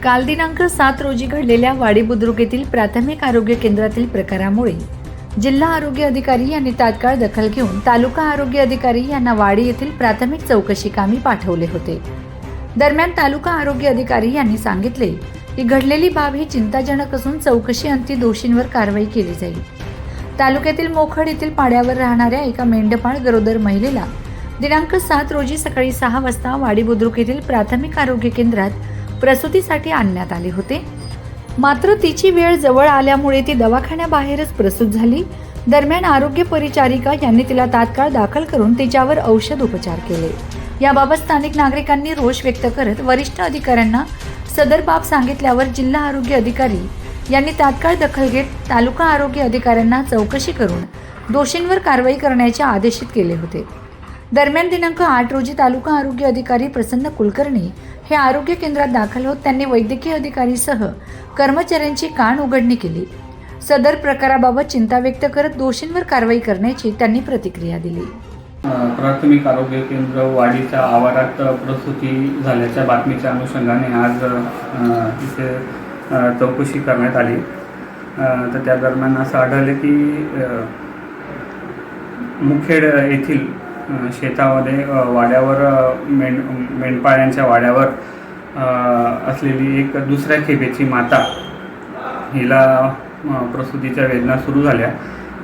काल दिनांक 7 रोजी घडलेल्या वाडी बुद्रुक येथील प्राथमिक आरोग्य केंद्रातील प्रकारामुळे जिल्हा आरोग्य अधिकारी यांनी तात्काळ दखल घेऊन तालुका आरोग्य अधिकारी यांना वाडी येथील प्राथमिक चौकशी कामी पाठवले होते। दरम्यान तालुका आरोग्य अधिकारी यांनी सांगितले की घडलेली बाब ही चिंताजनक असून चौकशी अंती दोषींवर कारवाई केली जाईल। तालुक्यातील मोखड येथील पाड्यावर राहणाऱ्या एका मेंढपाळ गरोदर महिलेला दिनांक 7 रोजी सकाळी 6 वाजता वाडी बुद्रुक येथील प्राथमिक आरोग्य केंद्रात प्रसूतीसाठी आणण्यात आले होते। मात्र तिची वेळ जवळ आल्यामुळे ती दवाखान्याबाहेरच प्रसूत झाली। दरम्यान आरोग्य परिचारिका यांनी तिला तात्काळ दाखल करून तिच्यावर औषध उपचार केले। याबाबत स्थानिक नागरिकांनी रोष व्यक्त करत वरिष्ठ अधिकाऱ्यांना सदर बाब सांगितल्यावर जिल्हा आरोग्य अधिकारी यांनी तात्काळ दखल घेत तालुका आरोग्य अधिकाऱ्यांना चौकशी करून दोषींवर कारवाई करण्याचे आदेशित केले होते। दरम्यान दिनांक 8 रोजी तालुका आरोग्य अधिकारी प्रसन्न कुलकर्णी हे आरोग्य केंद्रात दाखल होत त्यांनी वैद्यकीय अधिकारीसह कर्मचाऱ्यांची कान उघडणी केली। सदर प्रकाराबाबत चिंता व्यक्त करत दोषींवर कारवाई करण्याची त्यांनी प्रतिक्रिया दिली। प्राथमिक आरोग्य केंद्र वाडीच्या आवारात प्रसूती झाल्याच्या बातमीच्या अनुषंगाने आज इथे चौकशी करण्यात आली। तर त्या दरम्यान असं आढळले की मुखेड येथील शेतामध्ये वाड्यावर मेंढपाळ्यांच्या वाड्यावर असलेली एक दुसऱ्या खेपेची माता हिला प्रसूतीच्या वेदना सुरू झाल्या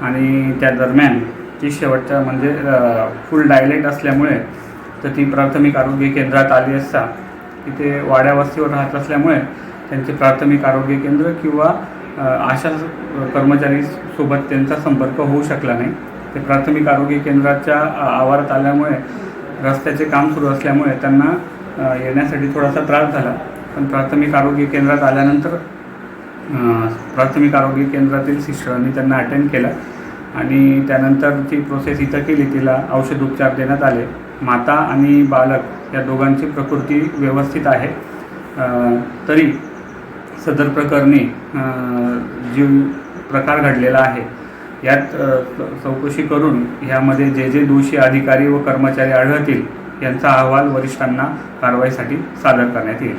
आणि त्या दरम्यान ती शेवटच्या म्हणजे फुल डायलेट असल्यामुळे तर ती प्राथमिक आरोग्य केंद्रात आली असता तिथे वाड्या वस्तीवर राहत असल्यामुळे त्यांचे प्राथमिक आरोग्य केंद्र किंवा आशा कर्मचारी सोबत त्यांचा संपर्क होऊ शकला नाही। ते प्राथमिक आरोग्य केंद्राच्या आवारात आल्यामुळे रस्त्याचे काम सुरू असल्यामुळे त्यांना येण्यासाठी थोडासा त्रास झाला। पण प्राथमिक आरोग्य केंद्रात आल्यानंतर प्राथमिक आरोग्य केंद्रातील सिस्टरांनी त्यांना अटेंड केलं आणि त्यानंतर ती प्रोसेस इथं केली। तिला औषधोपचार देण्यात आले। माता आणि बालक या दोघांची प्रकृती व्यवस्थित आहे। तरी सदर प्रकरणी जो प्रकार घडलेला आहे यात चौकशी करून यामध्ये जे दोषी अधिकारी व कर्मचारी आढळतील यांचा अहवाल वरिष्ठांना कारवाईसाठी सादर करण्यात येईल।